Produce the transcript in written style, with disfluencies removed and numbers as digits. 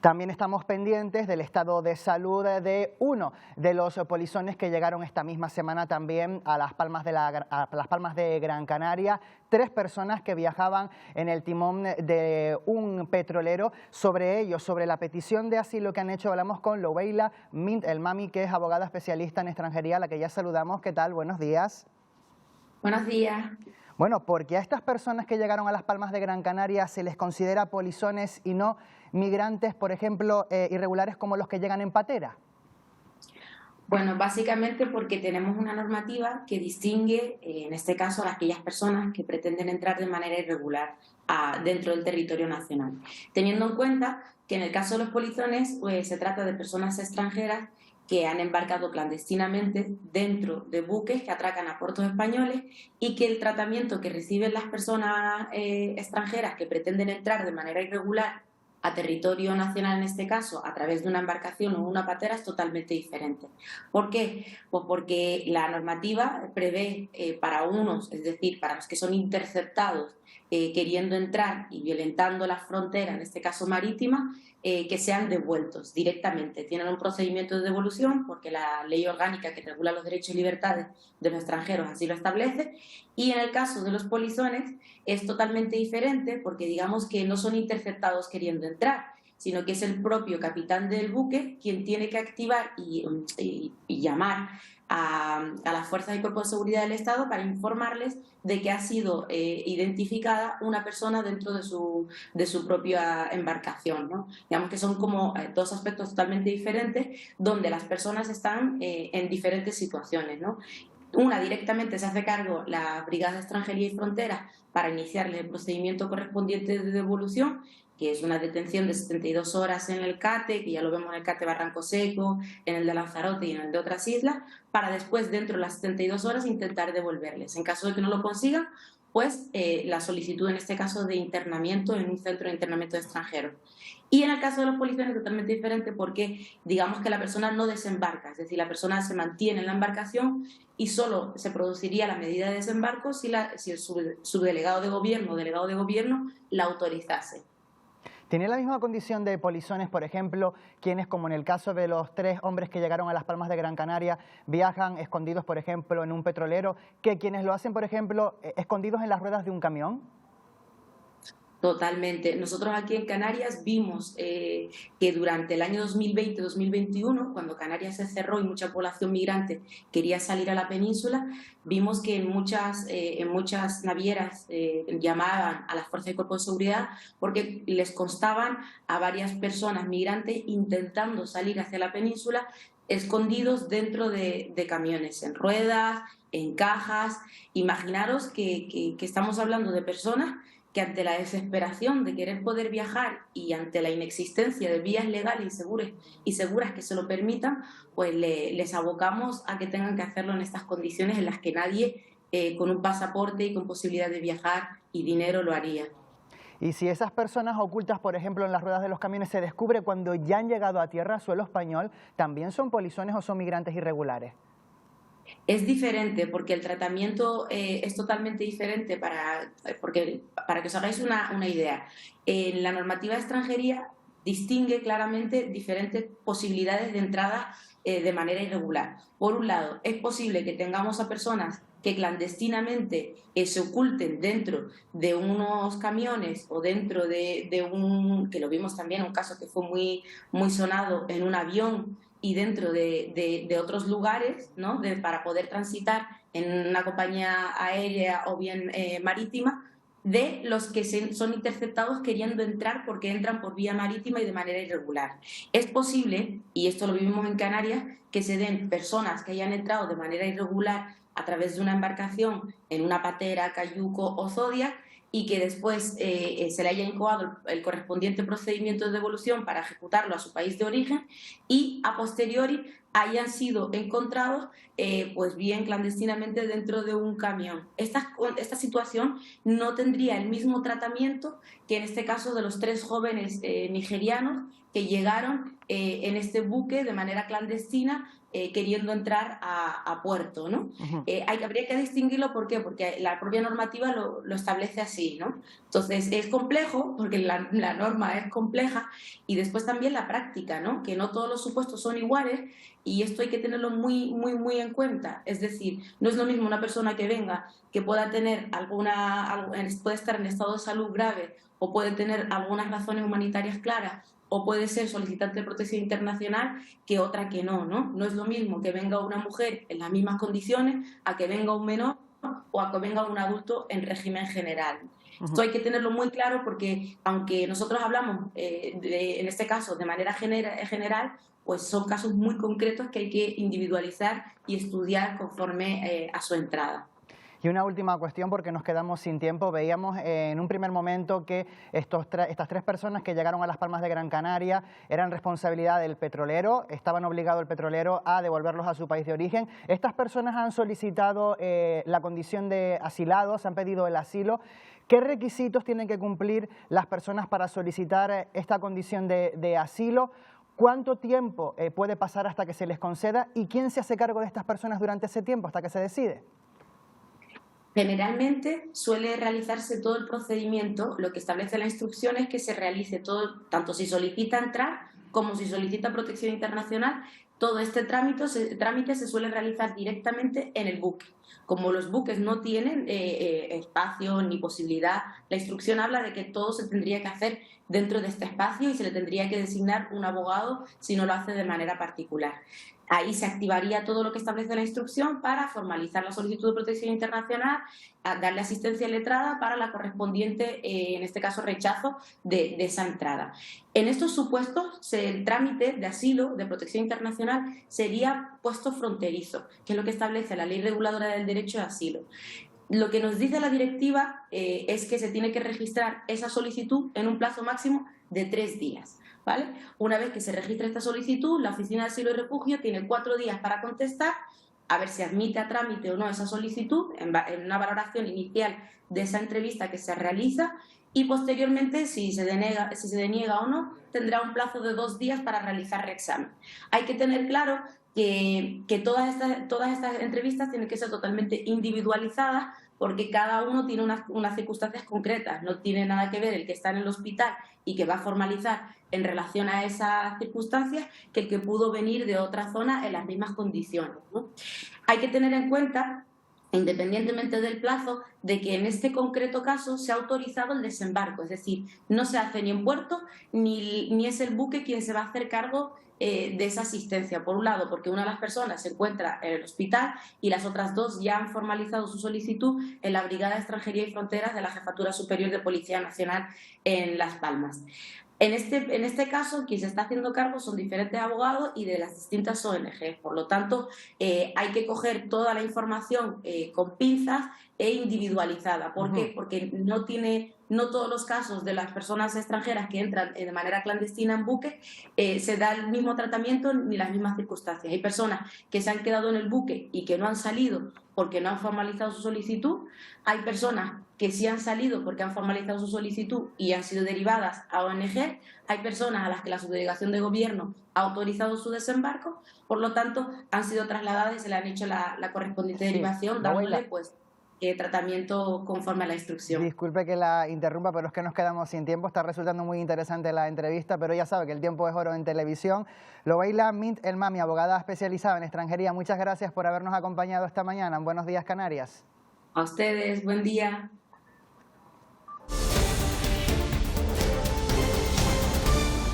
También estamos pendientes del estado de salud de uno de los polizones que llegaron esta misma semana también a Las Palmas de Gran Canaria. 3 personas que viajaban en el timón de un petrolero. Sobre ello, sobre la petición de asilo que han hecho, hablamos con Loweila Mint El Mami, que es abogada especialista en extranjería, a la que ya saludamos. ¿Qué tal? Buenos días. Buenos días. Bueno, porque a estas personas que llegaron a Las Palmas de Gran Canaria se les considera polizones y no migrantes, por ejemplo, irregulares como los que llegan en patera. Bueno, básicamente porque tenemos una normativa que distingue, en este caso, a aquellas personas que pretenden entrar de manera irregular dentro del territorio nacional. Teniendo en cuenta que en el caso de los polizones, pues se trata de personas extranjeras que han embarcado clandestinamente dentro de buques que atracan a puertos españoles y que el tratamiento que reciben las personas extranjeras que pretenden entrar de manera irregular a territorio nacional, en este caso, a través de una embarcación o una patera, es totalmente diferente. ¿Por qué? Pues porque la normativa prevé para unos, es decir, para los que son interceptados queriendo entrar y violentando la frontera, en este caso marítima, que sean devueltos directamente. Tienen un procedimiento de devolución porque la ley orgánica que regula los derechos y libertades de los extranjeros así lo establece, y en el caso de los polizones es totalmente diferente porque digamos que no son interceptados queriendo entrar, sino que es el propio capitán del buque quien tiene que activar y llamar a las fuerzas y cuerpos de seguridad del Estado para informarles de que ha sido identificada una persona dentro de su propia embarcación, ¿no? Digamos que son como dos aspectos totalmente diferentes donde las personas están en diferentes situaciones, ¿no? Una, directamente se hace cargo la Brigada de Extranjería y Fronteras para iniciarle el procedimiento correspondiente de devolución, que es una detención de 72 horas en el CATE, que ya lo vemos en el CATE Barranco Seco, en el de Lanzarote y en el de otras islas, para después, dentro de las 72 horas, intentar devolverles. En caso de que no lo consigan, pues la solicitud, en este caso, de internamiento en un centro de internamiento de extranjeros. Y en el caso de los polizones es totalmente diferente porque digamos que la persona no desembarca, es decir, la persona se mantiene en la embarcación y solo se produciría la medida de desembarco si el subdelegado de gobierno o delegado de gobierno la autorizase. ¿Tiene la misma condición de polizones, por ejemplo, quienes, como en el caso de los 3 hombres que llegaron a Las Palmas de Gran Canaria, viajan escondidos, por ejemplo, en un petrolero, que quienes lo hacen, por ejemplo, escondidos en las ruedas de un camión? Totalmente. Nosotros aquí en Canarias vimos que durante el año 2020-2021, cuando Canarias se cerró y mucha población migrante quería salir a la península, vimos que en muchas navieras llamaban a las fuerzas y cuerpos de seguridad porque les constaban a varias personas migrantes intentando salir hacia la península escondidos dentro de camiones, en ruedas, en cajas. Imaginaros que estamos hablando de personas que ante la desesperación de querer poder viajar y ante la inexistencia de vías legales y seguras que se lo permitan, pues les abocamos a que tengan que hacerlo en estas condiciones en las que nadie con un pasaporte y con posibilidad de viajar y dinero lo haría. Y si esas personas ocultas, por ejemplo, en las ruedas de los camiones se descubre cuando ya han llegado a tierra, suelo español, ¿también son polizones o son migrantes irregulares? Es diferente porque el tratamiento es totalmente diferente para que os hagáis una idea. En la normativa de extranjería distingue claramente diferentes posibilidades de entrada de manera irregular. Por un lado, es posible que tengamos a personas que clandestinamente se oculten dentro de unos camiones o dentro de que lo vimos también, un caso que fue muy sonado, en un avión y dentro de otros lugares, ¿no? Para poder transitar en una compañía aérea o bien marítima, de los que son interceptados queriendo entrar porque entran por vía marítima y de manera irregular. Es posible, y esto lo vivimos en Canarias, que se den personas que hayan entrado de manera irregular a través de una embarcación en una patera, cayuco o zodiac, y que después se le haya incoado el correspondiente procedimiento de devolución para ejecutarlo a su país de origen y a posteriori hayan sido encontrados pues bien clandestinamente dentro de un camión. Esta situación no tendría el mismo tratamiento que en este caso de los 3 jóvenes nigerianos que llegaron en este buque de manera clandestina queriendo entrar a puerto, ¿no? Ujú. Habría que distinguirlo, ¿por qué? Porque la propia normativa lo establece así, ¿no? Entonces, es complejo, porque la norma es compleja, y después también la práctica, ¿no? Que no todos los supuestos son iguales, y esto hay que tenerlo muy, muy, muy en cuenta. Es decir, no es lo mismo una persona que venga, que pueda tener puede estar en estado de salud grave, o puede tener algunas razones humanitarias claras, o puede ser solicitante de protección internacional, que otra que no, ¿no? No es lo mismo que venga una mujer en las mismas condiciones a que venga un menor o a que venga un adulto en régimen general. Esto Ujú. hay que tenerlo muy claro, porque aunque nosotros hablamos, en este caso, de manera general, pues son casos muy concretos que hay que individualizar y estudiar conforme a su entrada. Y una última cuestión, porque nos quedamos sin tiempo. Veíamos en un primer momento que estas 3 personas que llegaron a Las Palmas de Gran Canaria eran responsabilidad del petrolero, estaban obligados el petrolero a devolverlos a su país de origen. Estas personas han solicitado la condición de asilados, han pedido el asilo. ¿Qué requisitos tienen que cumplir las personas para solicitar esta condición de asilo? ¿Cuánto tiempo puede pasar hasta que se les conceda? ¿Y quién se hace cargo de estas personas durante ese tiempo hasta que se decide? Generalmente suele realizarse todo el procedimiento. Lo que establece la instrucción es que se realice todo, tanto si solicita entrar como si solicita protección internacional. Todo este trámite se suele realizar directamente en el buque. Como los buques no tienen espacio ni posibilidad, la instrucción habla de que todo se tendría que hacer dentro de este espacio, y se le tendría que designar un abogado si no lo hace de manera particular. Ahí se activaría todo lo que establece la instrucción para formalizar la solicitud de protección internacional, darle asistencia letrada para la correspondiente, en este caso, rechazo de esa entrada. En estos supuestos, el trámite de asilo, de protección internacional, sería puesto fronterizo, que es lo que establece la Ley Reguladora del Derecho de Asilo. Lo que nos dice la directiva es que se tiene que registrar esa solicitud en un plazo máximo de 3 días. ¿Vale? Una vez que se registra esta solicitud, la Oficina de Asilo y Refugio tiene 4 días para contestar, a ver si admite a trámite o no esa solicitud, en una valoración inicial de esa entrevista que se realiza, y posteriormente, si se deniega o no, tendrá un plazo de 2 días para realizar reexamen. Hay que tener claro que todas estas entrevistas tienen que ser totalmente individualizadas, porque cada uno tiene unas circunstancias concretas. No tiene nada que ver el que está en el hospital y que va a formalizar en relación a esas circunstancias que el que pudo venir de otra zona en las mismas condiciones, ¿no? Hay que tener en cuenta, independientemente del plazo, de que en este concreto caso se ha autorizado el desembarco, es decir, no se hace ni en puerto ni es el buque quien se va a hacer cargo de esa asistencia. Por un lado, porque una de las personas se encuentra en el hospital y las otras 2 ya han formalizado su solicitud en la Brigada de Extranjería y Fronteras de la Jefatura Superior de Policía Nacional en Las Palmas. En este caso, quien se está haciendo cargo son diferentes abogados y de las distintas ONG. Por lo tanto, hay que coger toda la información con pinzas e individualizada. ¿Por qué? Porque no todos los casos de las personas extranjeras que entran de manera clandestina en buques se da el mismo tratamiento ni las mismas circunstancias. Hay personas que se han quedado en el buque y que no han salido porque no han formalizado su solicitud. Hay personas que sí han salido porque han formalizado su solicitud y han sido derivadas a ONG. Hay personas a las que la subdelegación de gobierno ha autorizado su desembarco, por lo tanto han sido trasladadas y se le han hecho la correspondiente derivación, dándole pues tratamiento conforme a la instrucción. Disculpe que la interrumpa, pero es que nos quedamos sin tiempo. Está resultando muy interesante la entrevista, pero ya sabe que el tiempo es oro en televisión. Lobeila Mint El Mami, abogada especializada en extranjería, muchas gracias por habernos acompañado esta mañana en Buenos Días Canarias. A ustedes, buen día.